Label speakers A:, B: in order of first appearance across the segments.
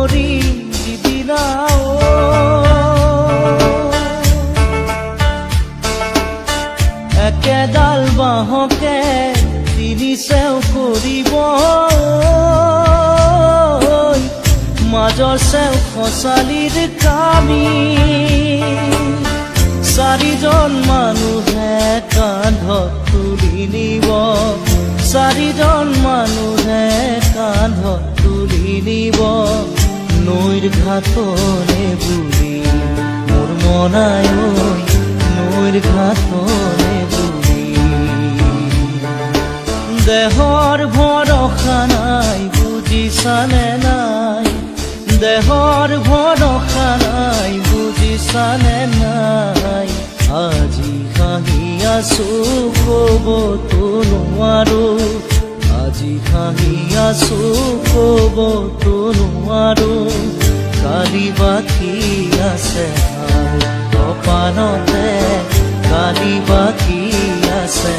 A: কৰি দিদিলা একেডাল বাঁহকে তিনি চেও কৰিব মাজৰ চেও খচালিৰ কামি চাৰিজন মানুহে কান্ধত তুলি নিব চাৰিজন মানুহে কান্ধত তুলি নিব নৈৰ ঘাটলে বুলি মোৰ মনাই নৈৰ ঘাটলে বুলি দেহৰ ভৰসা নাই বুজিছানে নাই দেহৰ ভৰসা নাই বুজিছানে নাই আজি হাঁহি আছো ক'বতো নোৱাৰো আজি হাঁহি আছো ক'বতো নোৱাৰো কালি বাকী আছে কপালতে কালি বাকী আছে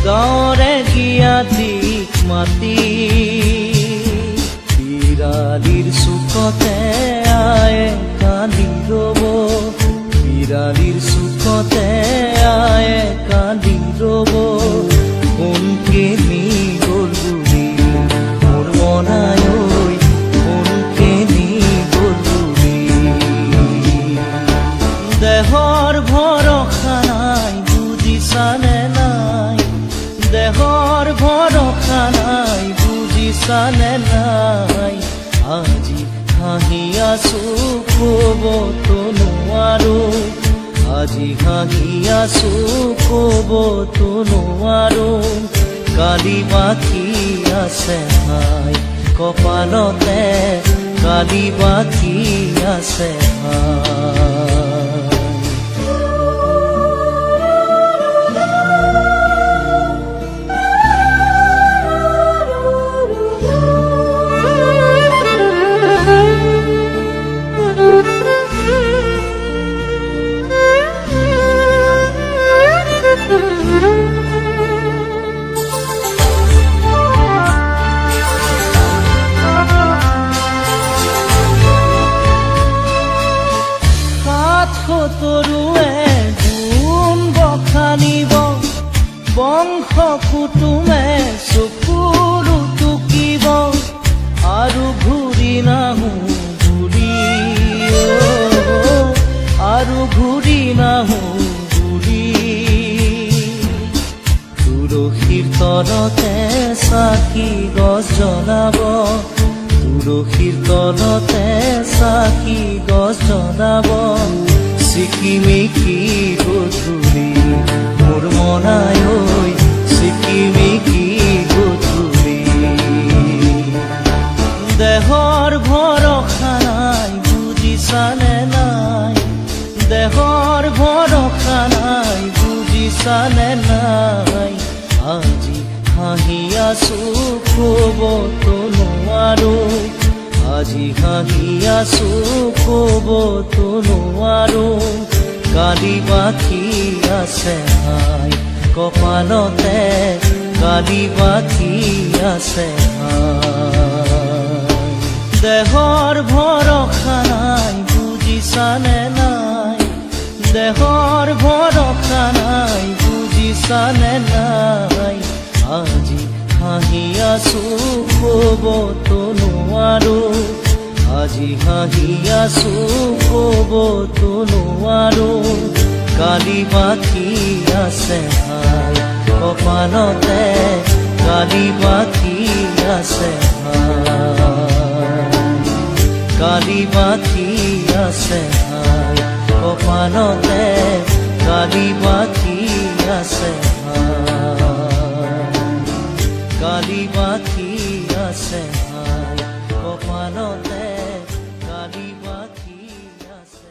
A: গাঁৱৰে গিয়াতিক মাতি বিৰালিৰ চুকতে আয়ে কান্দি ৰব বিৰালিৰ চুকতে আয়ে কান্দি ৰব কোনকে নি গ'ল বুলি মোৰ মনাই কোনকে নি গ'ল বুলি দেহৰ ভৰসা নাই বুজিছানে নাই দেহৰ ভৰসা নাই বুজিছানে নাই আজি হাঁহি আছো ক'বতো নোৱাৰো আজি হাঁহি আছো ক'বতো নোৱাৰো কালি বাকী আছে ভাই কপালতে কালি বাকী আছে ভাই তৰুৱে গুণ বখানিব বংশ কুটুমে চকুৰু টুকিব আৰু ঘূৰি নাহো বুলি আৰু ঘূৰি নাহো বুলি তুলসীৰ তলতে চাকি গছ জ্বলাব তুলসীৰ তলতে চাকি গছ জ্বলাব চিকিমিকি গধূলি মোৰ মনাই চিকিমিকি গধূলি দেহৰ ভৰসা নাই বুজিছানে নাই দেহৰ ভৰসা নাই বুজিছানে নাই আজি হাঁহি আছো ক'বতো নোৱাৰো আজি হাঁহি আছো ক'বতো নোৱাৰো কালি বাকী আছে ভাই কপালতে কালি বাকী আছে ভাই দেহৰ ভৰসা নাই বুজিছানে নাই দেহৰ ভৰসা নাই বুজিছানে নাই আজি হাঁহি আছো ক'বতো নোৱাৰো আজি হাঁহি আছো ক'বতো নোৱাৰো কালি বাকী আছে ভাই কপালতে কালি বাকী আছে ভাই কালি বাকি আছে হাই কপালতে কালি বাকি আছে কালি বাকি আছে হাই কপালতে কালি বাকি আছে।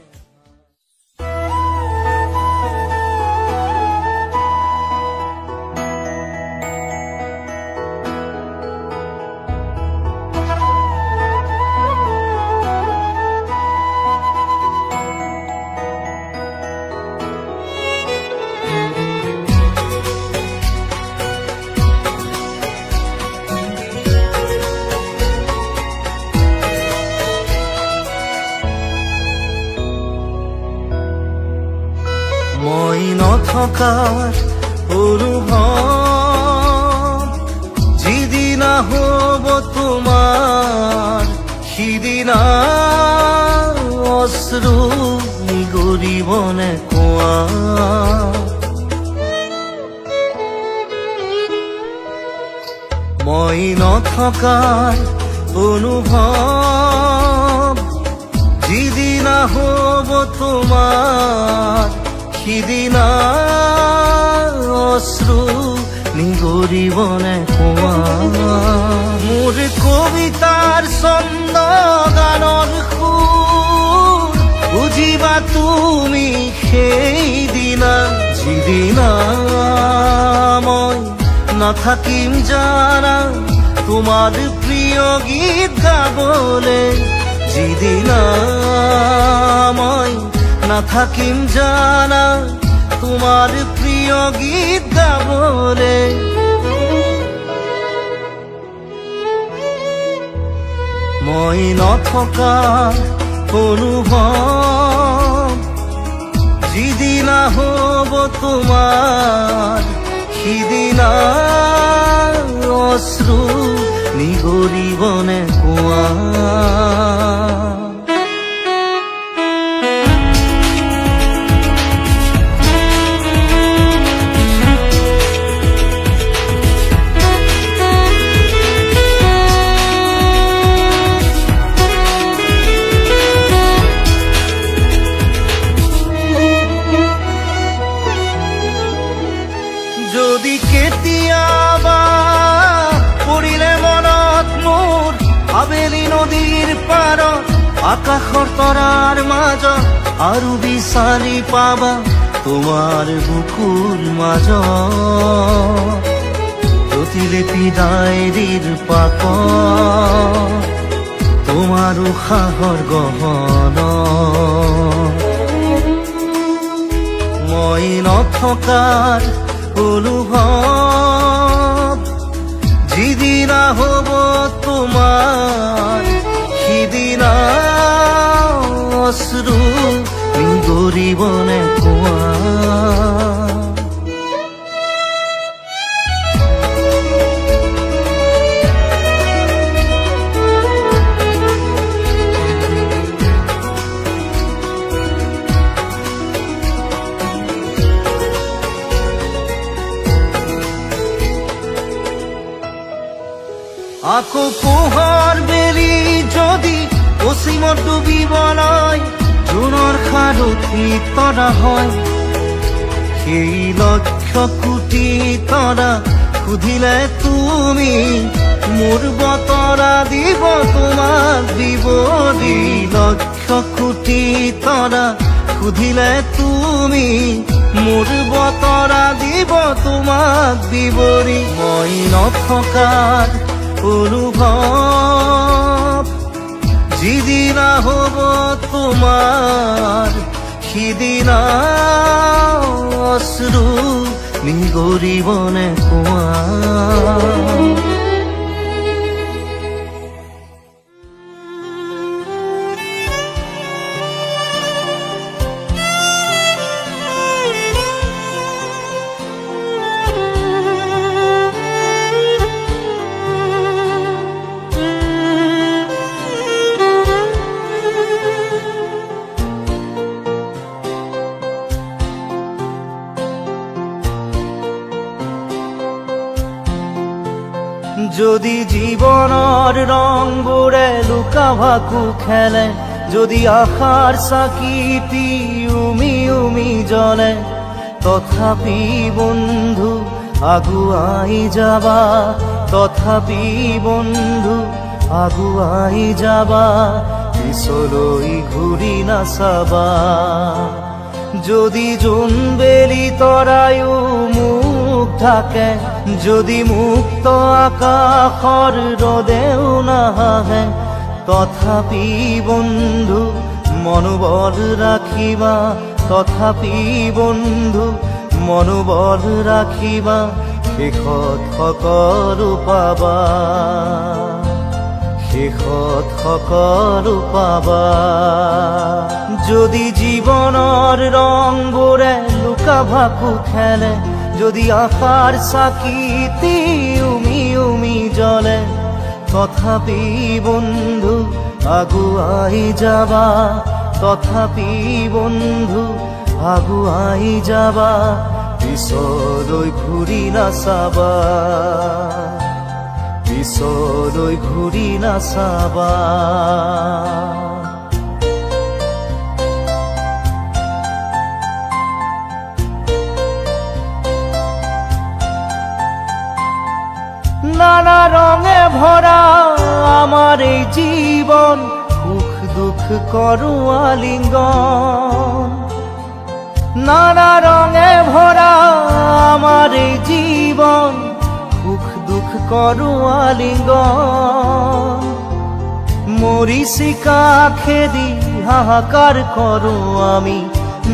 A: মই নথকাৰ অনুভৱ যিদিনা হ'ব তোমাৰ সিদিনা অশ্ৰু নিগৰিবনে কোৱা। মই নথকাৰ অনুভৱ যিদিনা হ'ব তোমাৰ সিদিনা অশ্ৰু নিগৰিবনে কোৱা। মোৰ কবিতাৰ ছন্দ গানৰ সুৰ বুজিবা তুমি সেইদিনা যিদিনা মই নাথাকিম জানা তোমাৰ প্ৰিয় গীত গাবলে। যিদিনা মই নাথাকিম জানা তোমাৰ প্ৰিয় গীত গাবলে। মই নথকা অনুভৱ যিদিনা হ'ব তোমাৰ সিদিনা অশ্ৰু নিগৰিবনে কোৱা। যদি কেতিয়াবা পৰিলে মনত মোৰ আবেলি নদীৰ পাৰত আকাশৰ তৰাৰ মাজত আৰু বিচাৰি পাবা তোমাৰ বুকুৰ মাজত প্ৰতিলিপি ডায়েৰীৰ পাকত তোমাৰ উশাহৰ গহনা। মই নথকাৰ অনুভৱ যিদিনা হ'ব তোমাৰ সিদিনা অশ্ৰু নিগৰিবনে কোৱা। আকৌ পোহৰ বেলি যদি পশ্চিমত ডুবিবলৈ জোনৰ খাৰুত তৰা হয় সেই লক্ষ কোটি তৰা সুধিলে তুমি মোৰ বতৰা দিব তোমাক বিৱৰি। লক্ষ কোটি তৰা সুধিলে তুমি মোৰ বতৰা দিব তোমাক বিৱৰি। মই নথকাৰ অনুভৱ যিদিনা হ'ব তোমাৰ সিদিনা অশ্ৰু নিগৰিবনে কোৱা। যদি জীৱনৰ ৰংবোৰে লুকাই লুকা ভাকু খেলে, যদি আশাৰ চাকিটি উমি উমি জ্বলে, তথাপি বন্ধু আগুৱাই যাবা, তথাপি বন্ধু আগুৱাই যাবা, পিছলৈ ঘূৰি নাচাবা। যদি জোনবেলি তৰায়ো মুখ ঢাকে, যদি মুক্ত আকাশৰ ৰদেও নাহে, তথাপি বন্ধু মনোবল ৰাখিবা, তথাপি বন্ধু মনোবল ৰাখিবা, শেষত সকলো পাবা, শেষত সকলো পাবা। যদি জীৱনৰ ৰংবোৰে লুকা ভাকু খেলে, যদি আশাৰ চাকিটি উমি উমি জ্বলে, তথাপি বন্ধু আগুৱাই যাবা, তথাপি বন্ধু আগুৱাই যাবা, পিছলৈ ঘূৰি নাচাবা, পিছলৈ ঘূৰি নাচাবা। নানা রঙে ভরা আমার এই জীবন, সুখ দুঃখ করু আলিঙ্গন। নানা রঙে ভরা আমার এই জীবন, সুখ দুঃখ করু আলিঙ্গন। মরিচিকা খেদি হাহাকার করু আমি,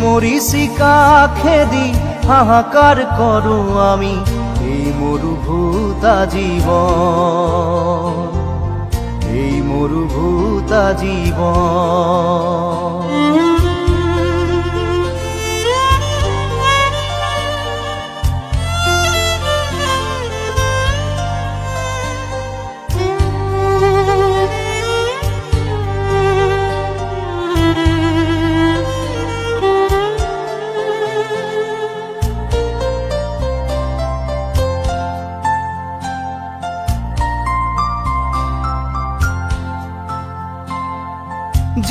A: মরিচিকা খেদি হাহাকার করু আমি, এই মরুভূতা জীবন, এই মরুভূতা জীবন।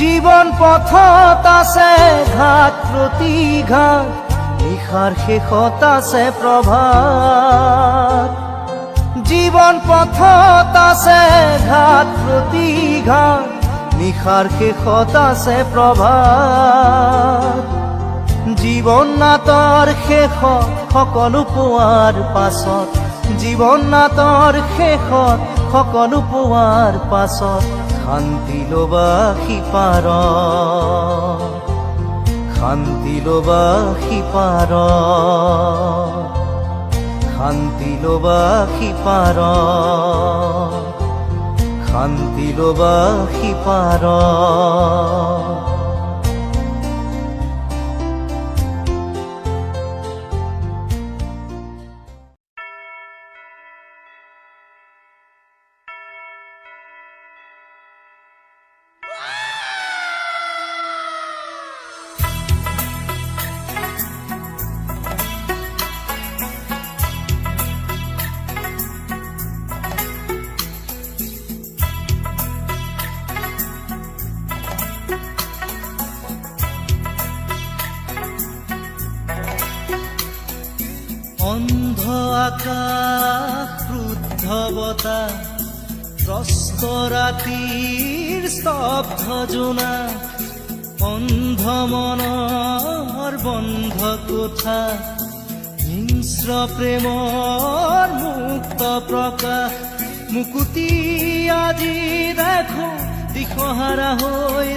A: জীবন পথত আছে ঘাট প্ৰতিঘাট, নিশাৰ শেষত আছে প্ৰভাত। জীবন পথত আছে ঘাট প্ৰতিঘাট, নিশাৰ শেষত আছে প্ৰভাত। জীৱন নাটৰ শেষত সকলো পোৱাৰ পাছত, জীৱন নাটৰ শেষত সকলো পোৱাৰ পাছত, শান্তি লবা সিপাৰ, শান্তি লবা সিপাৰ, শান্তি লবা সিপাৰ, শান্তি লবা সিপাৰ। অন্ধ আকাশ, ক্ৰুদ্ধ বতাহ, ত্ৰস্ত ৰাতিৰ স্তব্ধ জোনা, অন্ধ মনৰ বন্ধ কোঠা, হিংস্ৰ প্ৰেমৰ মুক্ত প্ৰকাশ। মুকুতি আজি দেখো দিশহাৰা হৈ